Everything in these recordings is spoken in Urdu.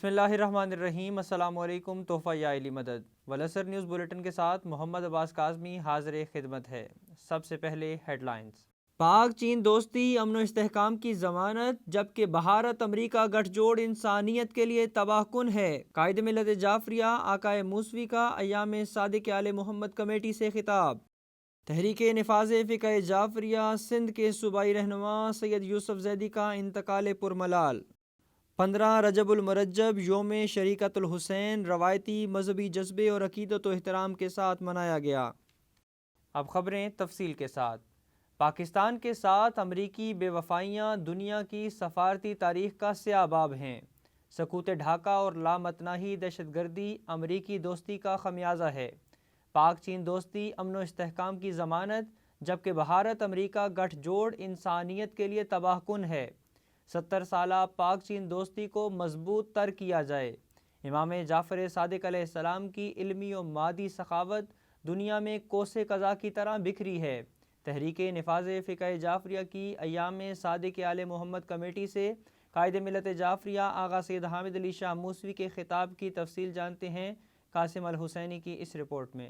بسم اللہ الرحمن الرحیم۔ السلام علیکم۔ تحفہ یا علی مدد والعصر نیوز بلیٹن کے ساتھ محمد عباس کاظمی حاضر خدمت ہے۔ سب سے پہلے ہیڈ لائنز۔ پاک چین دوستی امن و استحکام کی ضمانت، جبکہ بھارت امریکہ گٹھ جوڑ انسانیت کے لیے تباہ کن ہے۔ قائد ملت جعفریہ آقائے موسوی کا ایام صادق آل محمد کمیٹی سے خطاب۔ تحریک نفاذ فقہ جعفریہ سندھ کے صوبائی رہنما سید یوسف زیدی کا انتقال پرملال۔ 15 رجب المرجب یوم شریکت الحسین روایتی مذہبی جذبے اور عقیدت و احترام کے ساتھ منایا گیا۔ اب خبریں تفصیل کے ساتھ۔ پاکستان کے ساتھ امریکی بے وفائیاں دنیا کی سفارتی تاریخ کا سیاہ باب ہیں۔ سکوت ڈھاکہ اور لامتناہی دہشت گردی امریکی دوستی کا خمیازہ ہے۔ پاک چین دوستی امن و استحکام کی ضمانت، جبکہ بھارت امریکہ گٹھ جوڑ انسانیت کے لیے تباہ کن ہے۔ 70 سالہ پاک چین دوستی کو مضبوط تر کیا جائے۔ امام جعفر صادق علیہ السلام کی علمی و مادی سخاوت دنیا میں کوس قزح کی طرح بکھری ہے۔ تحریک نفاذ فقہ جعفریہ کی ایام صادق آل محمد کمیٹی سے قائد ملت جعفریہ آغا سید حامد علی شاہ موسوی کے خطاب کی تفصیل جانتے ہیں قاسم الحسینی کی اس رپورٹ میں۔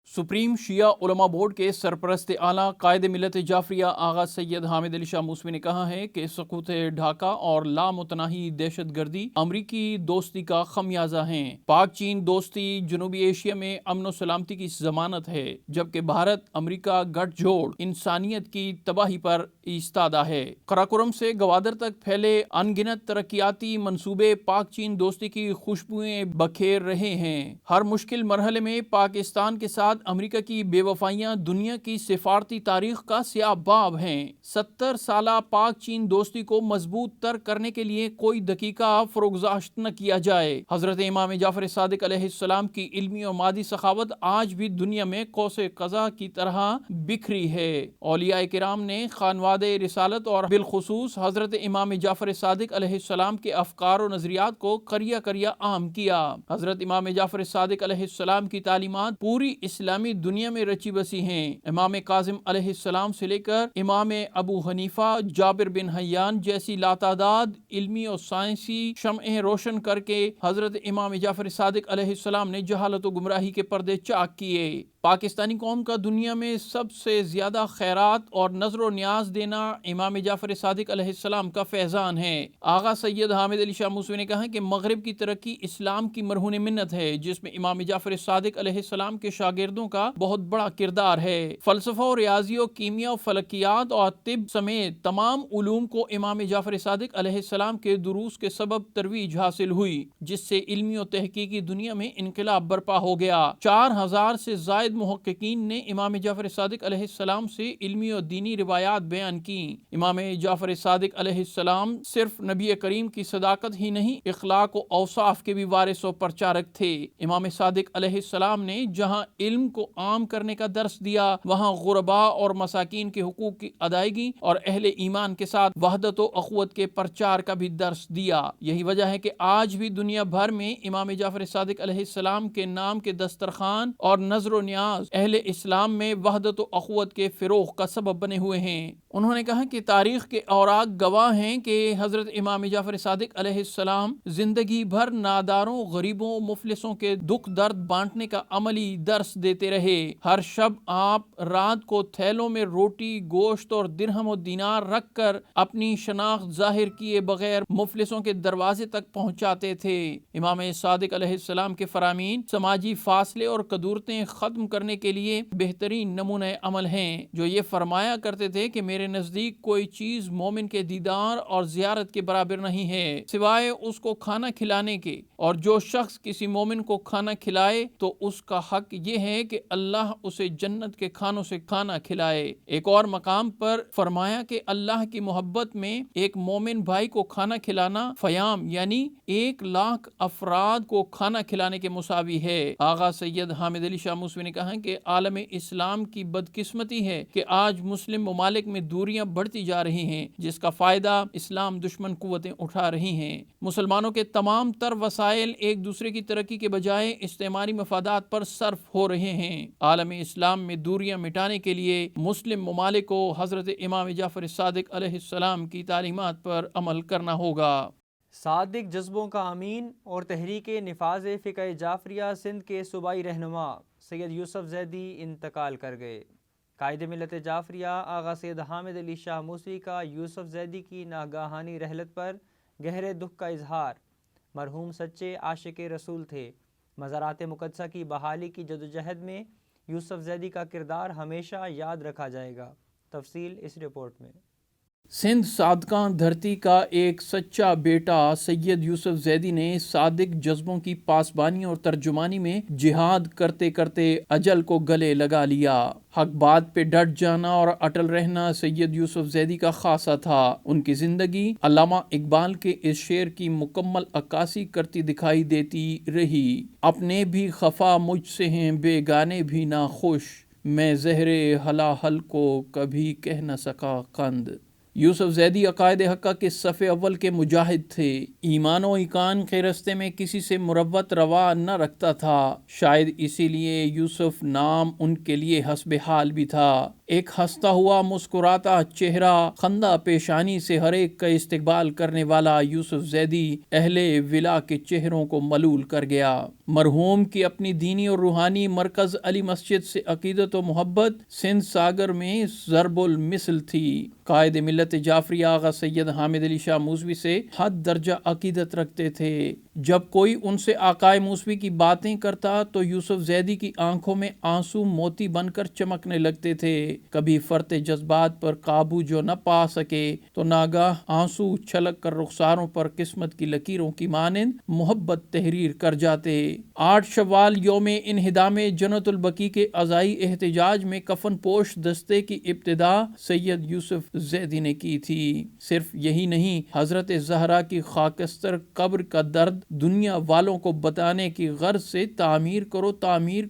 سپریم شیعہ علماء بورڈ کے سرپرست اعلیٰ قائد ملت جعفریہ آغا سید حامد علی شاہ موسوی نے کہا ہے کہ سقوط ڈھاکہ اور لامتناہی دہشت گردی امریکی دوستی کا خمیازہ ہیں۔ پاک چین دوستی جنوبی ایشیا میں امن و سلامتی کی ضمانت ہے، جبکہ بھارت امریکہ گٹھ جوڑ انسانیت کی تباہی پر ایستادہ ہے۔ قراقرم سے گوادر تک پھیلے ان گنت ترقیاتی منصوبے پاک چین دوستی کی خوشبوئیں بکھیر رہے ہیں۔ ہر مشکل مرحلے میں پاکستان کے ساتھ امریکہ کی بے وفائیاں دنیا کی سفارتی تاریخ کا سیاہ باب ہیں۔ 70 سالہ پاک چین دوستی کو مضبوط تر کرنے کے لیے کوئی دقیقہ فروگزاشت نہ کیا جائے۔ حضرت امام جعفر صادق علیہ السلام کی علمی اور مادی سخاوت آج بھی دنیا میں کوس قزح کی طرح بکھری ہے۔ اولیاء کرام نے خانواد رسالت اور بالخصوص حضرت امام جعفر صادق علیہ السلام کے افکار و نظریات کو قریہ قریہ عام کیا۔ حضرت امام جعفر صادق علیہ السلام کی تعلیمات پوری اسلامی دنیا میں رچی بسی ہیں۔ امام کاظم علیہ السلام سے لے کر امام ابو حنیفہ، جابر بن حیان جیسی لاتعداد علمی اور سائنسی شمعیں روشن کر کے حضرت امام جعفر صادق علیہ السلام نے جہالت و گمراہی کے پردے چاک کیے۔ پاکستانی قوم کا دنیا میں سب سے زیادہ خیرات اور نظر و نیاز دینا امام جعفر صادق علیہ السلام کا فیضان ہے۔ آغا سید حامد علی شاہ موسوی نے کہا کہ مغرب کی ترقی اسلام کی مرہون منت ہے، جس میں امام جعفر صادق علیہ السلام کے شاگردوں کا بہت بڑا کردار ہے۔ فلسفہ و ریاضی و کیمیا و فلکیات اور طب سمیت تمام علوم کو امام جعفر صادق علیہ السلام کے دروس کے سبب ترویج حاصل ہوئی، جس سے علمی و تحقیقی دنیا میں انقلاب برپا ہو گیا۔ 4000 سے زائد محققین نے امام جعفر صادق علیہ السلام سے علمی و دینی روایات بیان کی۔ امام جعفر صادق علیہ السلام صرف نبی کریم کی صداقت ہی نہیں، اخلاق و اوصاف کے بھی وارث و پرچارک تھے۔ امام صادق علیہ السلام نے جہاں علم کو عام کرنے کا درس دیا، وہاں غرباء اور مساکین کے حقوق کی ادائیگی اور اہل ایمان کے ساتھ وحدت و اخوت کے پرچار کا بھی درس دیا۔ یہی وجہ ہے کہ آج بھی دنیا بھر میں امام جعفر صادق علیہ السلام کے نام کے دسترخوان اور نظر و نیاز اہل اسلام میں وحدت و اخوت کے فروغ کا سبب بنے ہوئے ہیں۔ انہوں نے کہا کہ تاریخ کے اوراق گواہ ہیں کہ حضرت امام جعفر صادق علیہ السلام زندگی بھر ناداروں، غریبوں، مفلسوں کے دکھ درد بانٹنے کا عملی درس دیتے رہے۔ ہر شب آپ رات کو تھیلوں میں روٹی، گوشت اور درہم و دینار رکھ کر اپنی شناخت ظاہر کیے بغیر مفلسوں کے دروازے تک پہنچاتے تھے۔ امام صادق علیہ السلام کے فرامین سماجی فاصلے اور کدورتیں ختم کرنے کے لیے بہترین نمونہ عمل ہیں، جو یہ فرمایا کرتے تھے کہ میرے نزدیک کوئی چیز مومن کے دیدار اور زیارت کے برابر نہیں ہے سوائے اس کو کھانا کھلانے کے، اور جو شخص کسی مومن کو کھانا کھلائے تو اس کا حق یہ ہے کہ اللہ اسے جنت کے کھانوں سے کھانا کھلائے۔ ایک اور مقام پر فرمایا کہ اللہ کی محبت میں ایک مومن بھائی کو کھانا کھلانا فیام یعنی 1,00,000 افراد کو کھانا کھلانے کے مساوی ہے۔ آغا سید حامد علی شاہ موسوی نے کہا کہ عالم اسلام کی بدقسمتی ہے کہ آج مسلم ممالک میں دوریاں بڑھتی جا رہی ہیں، جس کا فائدہ اسلام دشمن قوتیں اٹھا رہی ہیں۔ مسلمانوں کے تمام تر وسائل ایک دوسرے کی ترقی کے بجائے استعماری مفادات پر صرف ہو رہے ہیں۔ عالم اسلام میں دوریاں مٹانے کے لیے مسلم ممالک کو حضرت امام جعفر صادق علیہ السلام کی تعلیمات پر عمل کرنا ہوگا۔ صادق جذبوں کا امین اور تحریک نفاذ فقہ جعفریہ سندھ کے صوبائی رہنما سید یوسف زیدی انتقال کر گئے۔ قائد ملت جعفریہ آغا سید حامد علی شاہ موسوی کا یوسف زیدی کی ناگہانی رحلت پر گہرے دکھ کا اظہار۔ مرحوم سچے عاشق رسول تھے۔ مزارات مقدسہ کی بحالی کی جدوجہد میں یوسف زیدی کا کردار ہمیشہ یاد رکھا جائے گا۔ تفصیل اس رپورٹ میں۔ سندھ صادقاں دھرتی کا ایک سچا بیٹا سید یوسف زیدی نے صادق جذبوں کی پاسبانی اور ترجمانی میں جہاد کرتے کرتے اجل کو گلے لگا لیا۔ حق بات پہ ڈٹ جانا اور اٹل رہنا سید یوسف زیدی کا خاصہ تھا۔ ان کی زندگی علامہ اقبال کے اس شعر کی مکمل عکاسی کرتی دکھائی دیتی رہی۔ اپنے بھی خفا مجھ سے ہیں بیگانے بھی ناخوش، میں زہر ہلاہل کو کبھی کہہ نہ سکا قند۔ یوسف زیدی عقائد حقہ کے صف اول کے مجاہد تھے۔ ایمان و ایقان کے رستے میں کسی سے مروت روا نہ رکھتا تھا۔ شاید اسی لیے یوسف نام ان کے لیے حسب حال بھی تھا۔ ایک ہنستا ہوا مسکراتا چہرہ، خندہ پیشانی سے ہر ایک کا استقبال کرنے والا یوسف زیدی اہل ولا کے چہروں کو ملول کر گیا۔ مرحوم کی اپنی دینی اور روحانی مرکز علی مسجد سے عقیدت و محبت سندھ ساگر میں ضرب المثل تھی۔ قائد ملت جعفریہ آغا سید حامد علی شاہ موسوی سے حد درجہ عقیدت رکھتے تھے۔ جب کوئی ان سے آقائے موسوی کی باتیں کرتا تو یوسف زیدی کی آنکھوں میں آنسو موتی بن کر چمکنے لگتے تھے۔ کبھی فرط جذبات پر قابو جو نہ پا سکے تو ناگاہ آنسو چھلک کر رخساروں پر قسمت کی لکیروں کی مانند محبت تحریر کر جاتے۔ 8 شوال یوم انہدام جنت البقیع کے عزائی احتجاج میں کفن پوش دستے کی ابتدا سید یوسف زیدی نے کی تھی۔ صرف یہی نہیں، حضرت زہرا کی خاکستر قبر کا درد دنیا والوں کو بتانے کی غرض سے تعمیر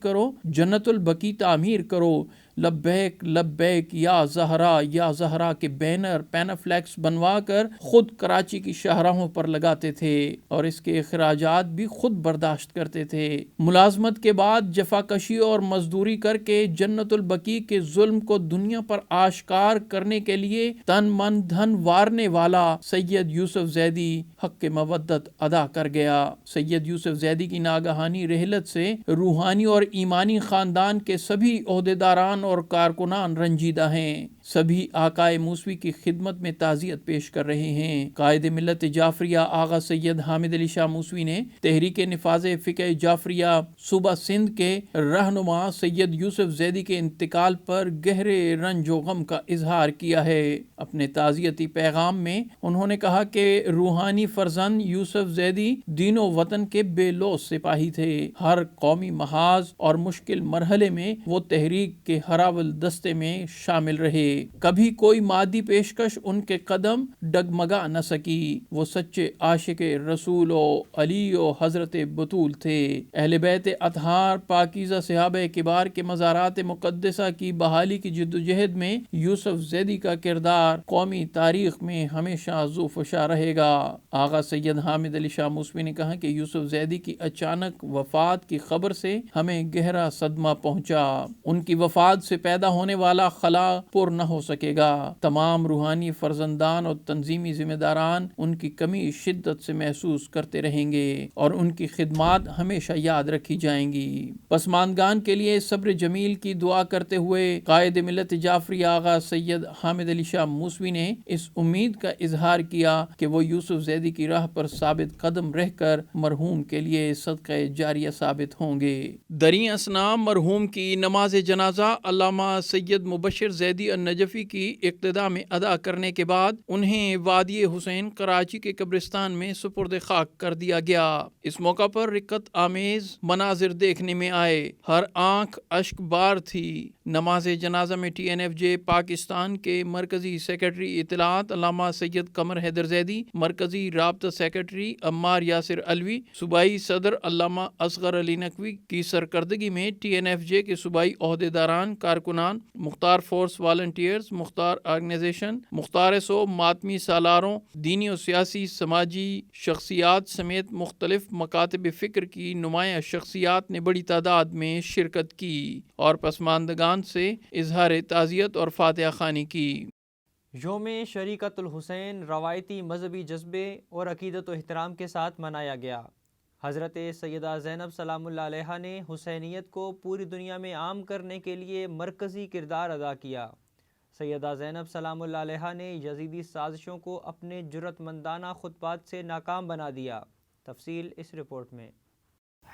کرو جنت البقیع تعمیر کرو، لبیک لبیک یا زہرا کے بینر پینافلیکس بنوا کر خود کراچی کی شاہراہوں پر لگاتے تھے اور اس کے اخراجات بھی خود برداشت کرتے تھے۔ ملازمت کے بعد جفاکشی اور مزدوری کر کے جنت البقیع کے ظلم کو دنیا پر آشکار کرنے کے لیے تن من دھن وارنے والا سید یوسف زیدی حق مودت ادا کر گیا۔ سید یوسف زیدی کی ناگہانی رحلت سے روحانی اور ایمانی خاندان کے سبھی عہدیداران اور کارکنان رنجیدہ ہیں۔ سبھی آقائے موسوی کی خدمت میں تعزیت پیش کر رہے ہیں۔ قائد ملت جعفریہ آغا سید حامد علی شاہ موسوی نے تحریک نفاذ فقہ جعفریہ صوبہ سندھ کے رہنما سید یوسف زیدی کے انتقال پر گہرے رنج و غم کا اظہار کیا ہے۔ اپنے تعزیتی پیغام میں انہوں نے کہا کہ روحانی فرزند یوسف زیدی دین و وطن کے بے لوث سپاہی تھے۔ ہر قومی محاذ اور مشکل مرحلے میں وہ تحریک کے ہراول دستے میں شامل رہے۔ کبھی کوئی مادی پیشکش ان کے قدم ڈگمگا نہ سکی۔ وہ سچے عاشق رسول و علی و حضرت بطول تھے۔ اہل بیت اطہار پاکیزہ صحابہ کبار کے مزارات مقدسہ کی بحالی کی جدوجہد میں یوسف زیدی کا کردار قومی تاریخ میں ہمیشہ ذوفشا رہے گا۔ آغا سید حامد علی شاہ موسوی نے کہا کہ یوسف زیدی کی اچانک وفات کی خبر سے ہمیں گہرا صدمہ پہنچا۔ ان کی وفات سے پیدا ہونے والا خلا پر نہ ہو سکے گا۔ تمام روحانی فرزندان اور تنظیمی ذمہ داران ان کی کمی شدت سے محسوس کرتے رہیں گے اور ان کی خدمات ہمیشہ یاد رکھی جائیں گی۔ پسماندگان کے لیے صبر جمیل کی دعا کرتے ہوئے قائد ملت جعفری آغا سید حامد علی شاہ موسوی نے اس امید کا اظہار کیا کہ وہ یوسف زیدی کی راہ پر ثابت قدم رہ کر مرحوم کے لیے صدقہ جاریہ ثابت ہوں گے۔ دریں اثنا مرحوم کی نماز جنازہ علامہ سید مبشر زیدی النجفی کی اقتداء میں ادا کرنے کے بعد انہیں وادی حسین کراچی کے قبرستان میں سپرد خاک کر دیا گیا۔ اس موقع پر رقت آمیز مناظر دیکھنے میں آئے، ہر آنکھ اشک بار تھی۔ نماز جنازہ میں ٹی این ایف جے پاکستان کے مرکزی سیکرٹری اطلاعات علامہ سید قمر حیدر زیدی، مرکزی رابطہ سیکرٹری عمار یاسر علوی، صوبائی صدر علامہ اصغر علی نقوی کی سرکردگی میں ٹی این ایف جے کے صوبائی عہدیداران، کارکنان، مختار فورس والنٹیئرز، مختار آرگنائزیشن، مختار سو ماتمی سالاروں، دینی و سیاسی سماجی شخصیات سمیت مختلف مکاتب فکر کی نمایاں شخصیات نے بڑی تعداد میں شرکت کی اور پسماندگان سے اظہار تعزیت اور فاتحہ خوانی کی۔ یوم شریکت الحسین روایتی مذہبی جذبے اور عقیدت و احترام کے ساتھ منایا گیا۔ حضرت سیدہ زینب سلام اللہ علیہا نے حسینیت کو پوری دنیا میں عام کرنے کے لیے مرکزی کردار ادا کیا۔ سیدہ زینب سلام اللہ علیہا نے یزیدی سازشوں کو اپنے جرأت مندانہ خطبات سے ناکام بنا دیا۔ تفصیل اس رپورٹ میں۔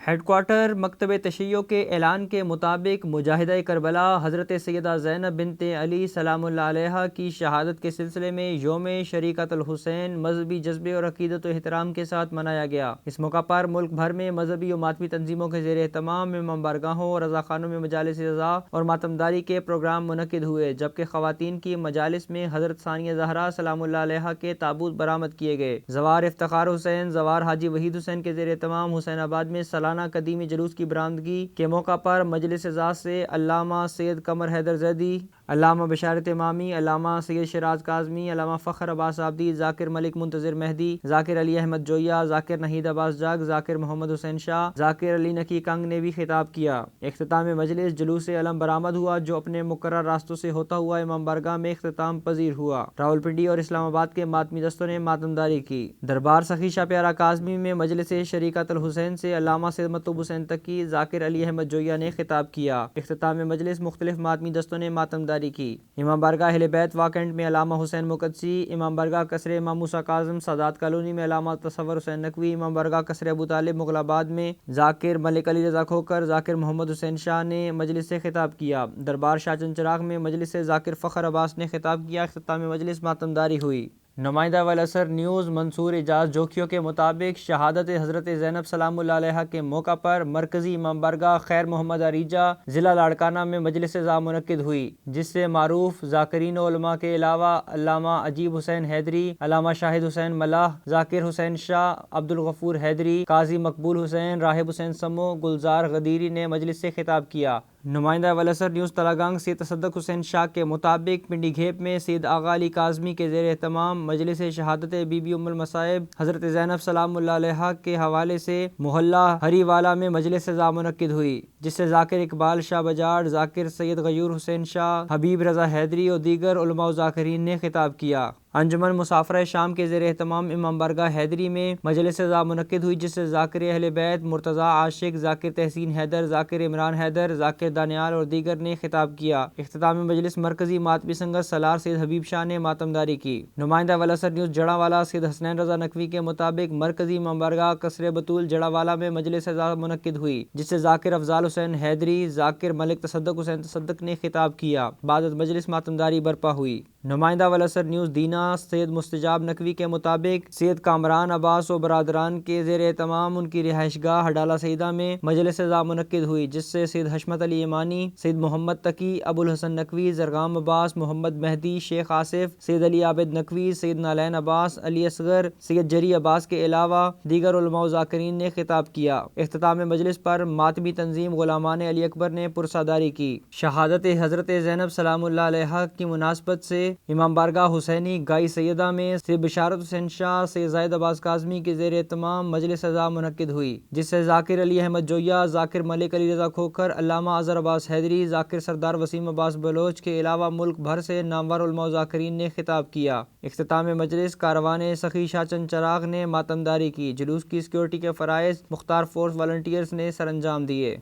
ہیڈ کوارٹر مکتب تشیع کے اعلان کے مطابق مجاہدہ کربلا حضرت سیدہ زینب بنت علی سلام اللہ علیہا کی شہادت کے سلسلے میں یوم شریکت الحسین مذہبی جذبے اور عقیدت و احترام کے ساتھ منایا گیا۔ اس موقع پر ملک بھر میں مذہبی و ماتمی تنظیموں کے زیر اہتمام امام بارگاہوں اور رضاخانوں میں مجالس رضا اور ماتمداری کے پروگرام منعقد ہوئے، جبکہ خواتین کی مجالس میں حضرت ثانیہ زہرا سلام اللہ علیہا کے تابوت برآمد کیے گئے۔ زوار افتخار حسین زوار حاجی وحید حسین کے زیر اہتمام حسین آباد میں سالانہ قدیمی جلوس کی برآمدگی کے موقع پر مجلس رضا سے علامہ سید قمر حیدر زیدی، علامہ بشارت امامی، علامہ سید شیراز کاظمی، علامہ فخر عباس آبدی، ذاکر ملک منتظر مہدی، ذاکر علی احمد جویہ، ذاکر نحید عباس جگ، ذاکر محمد حسین شاہ، ذاکر علی نقی کنگ نے بھی خطاب کیا۔ اختتام مجلس جلوس علم برآمد ہوا جو اپنے مقرر راستوں سے ہوتا ہوا امام بارگاہ میں اختتام پذیر ہوا۔ راولپنڈی اور اسلام آباد کے ماتمی دستوں نے ماتمداری کی۔ دربار سخی شاہ پیارا کاظمی میں مجلس شریکت الحسین سے علامہ سید مطلوب حسین تقی، ذاکر علی احمد جویہ نے خطاب کیا۔ اختتام مجلس مختلف ماتمی دستوں نے ماتمداری کی۔ امام بارگاہ اہل بیت واکنڈ میں علامہ حسین مقدسی، امام بارگاہ قصر امام موسیٰ کاظم سادات کالونی میں علامہ تصور حسین نقوی، امام بارگاہ قصر ابو طالب مغل آباد میں ذاکر ملک علی رضا کھوکر، ذاکر محمد حسین شاہ نے مجلس سے خطاب کیا۔ دربار شاہ چند چراغ میں مجلس سے ذاکر فخر عباس نے خطاب کیا۔ اختتام مجلس ماتمداری ہوئی۔ نمائندہ والاثر نیوز منصور اعجاز جوکھیوں کے مطابق شہادت حضرت زینب سلام اللہ علیہا کے موقع پر مرکزی امام بارگاہ خیر محمد عریجہ ضلع لاڑکانہ میں مجلس رضا منعقد ہوئی، جس سے معروف ذاکرین و علماء کے علاوہ علامہ عجیب حسین حیدری، علامہ شاہد حسین ملاح، ذاکر حسین شاہ، عبدالغفور حیدری، قاضی مقبول حسین، راہب حسین سمو، گلزار غدیری نے مجلس سے خطاب کیا۔ نمائندہ والاثر نیوز تلاگنگ سید تصدق حسین شاہ کے مطابق پنڈی گھیپ میں سید آغا علی کاظمی کے زیر اہتمام مجلس شہادت بی بی ام المصائب حضرت زینب سلام اللہ علیہا کے حوالے سے محلہ ہری والا میں مجلس رضا منعقد ہوئی، جس سے ذاکر اقبال شاہ بجاڑ، ذاکر سید غیور حسین شاہ، حبیب رضا حیدری اور دیگر علماء و ذاکرین نے خطاب کیا۔ انجمن مسافرہ شام کے زیر اہتمام امام بارگاہ حیدری میں مجلس رضا منعقد ہوئی، جس سے ذاکر اہل بیت مرتضیٰ عاشق، ذاکر تحسین حیدر، ذاکر عمران حیدر، ذاکر دانیال اور دیگر نے خطاب کیا۔ اختتام مجلس مرکزی ماتمی سنگت سالار سید حبیب شاہ نے ماتمداری کی۔ نمائندہ والاثر نیوز جڑاوالا سید حسنین رضا نقوی کے مطابق مرکزی امام بارگاہ قصر بطول جڑاوالا میں مجلس رضا منعقد ہوئی، جس سے ذاکر افضال حسین حیدری، ذاکر ملک تصدق حسین تصدق نے خطاب کیا۔ بعد از مجلس ماتمداری برپا ہوئی۔ نمائندہ والاثر نیوز دینا سید مستجاب نقوی کے مطابق سید کامران عباس و برادران کے زیر اہتمام ان کی رہائش گاہ ہڈالہ سیدہ میں مجلس رضا منعقد ہوئی، جس سے سید حشمت علی ایمانی، سید محمد تقی، ابو الحسن نقوی، زرغام عباس، محمد مہدی، شیخ آصف، سید علی عابد نقوی، سید نالین عباس، علی اصغر، سید جری عباس کے علاوہ دیگر علماء و ذاکرین نے خطاب کیا۔ اختتام مجلس پر ماتمی تنظیم غلامان علی اکبر نے پرساداری کی۔ شہادت حضرت زینب سلام اللہ علیہا کی مناسبت سے امام بارگاہ حسینی گائی سیدہ میں سید بشارت حسین شاہ، سید زاہد عباس کاظمی کے زیر اہتمام مجلس رضا منعقد ہوئی، جس سے ذاکر علی احمد جویہ، ذاکر ملک علی رضا کھوکر، علامہ اظہر عباس حیدری، ذاکر سردار وسیم عباس بلوچ کے علاوہ ملک بھر سے نامور علماء و ذاکرین نے خطاب کیا۔ اختتام مجلس کاروان سخی شاہ چند چراغ نے ماتمداری کی۔ جلوس کی سیکورٹی کے فرائض مختار فورس والنٹیئرز نے سر انجام دیے۔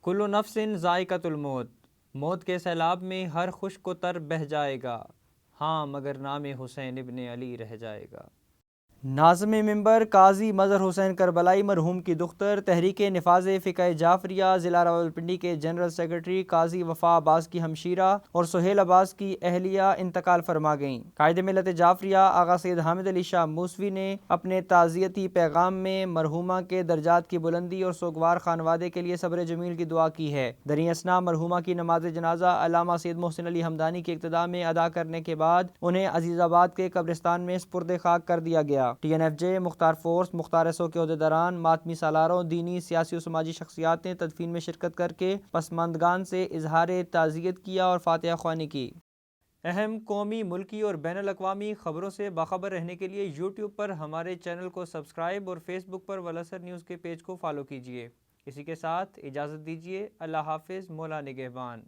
کل نفس ذائقۃ الموت، موت کے سیلاب میں ہر خشک و تر بہہ جائے گا، ہاں مگر نام حسین ابن علی رہ جائے گا۔ ناظم ممبر قاضی مظہر حسین کربلائی مرحوم کی دختر تحریک نفاذ فقہ جعفریہ ضلع راولپنڈی کے جنرل سیکرٹری قاضی وفا عباس کی ہمشیرہ اور سہیل عباس کی اہلیہ انتقال فرما گئیں۔ قائد ملت جعفریہ آغا سید حامد علی شاہ موسوی نے اپنے تعزیتی پیغام میں مرحومہ کے درجات کی بلندی اور سوگوار خانوادے کے لیے صبر جمیل کی دعا کی ہے۔ دریں اثنا مرحومہ کی نماز جنازہ علامہ سید محسن علی حمدانی کی اقتداء میں ادا کرنے کے بعد انہیں عزیز آباد کے قبرستان میں سپرد خاک کر دیا گیا۔ ٹی این ایف جے، مختار فورس، مختار ایسو کے عہدیداران، ماتمی سالاروں، دینی، سیاسی و سماجی شخصیات نے تدفین میں شرکت کر کے پسماندگان سے اظہار تعزیت کیا اور فاتحہ خوانی کی۔ اہم قومی، ملکی اور بین الاقوامی خبروں سے باخبر رہنے کے لیے یوٹیوب پر ہمارے چینل کو سبسکرائب اور فیس بک پر والاثر نیوز کے پیج کو فالو کیجیے۔ اسی کے ساتھ اجازت دیجیے۔ اللہ حافظ، مولا نگہبان۔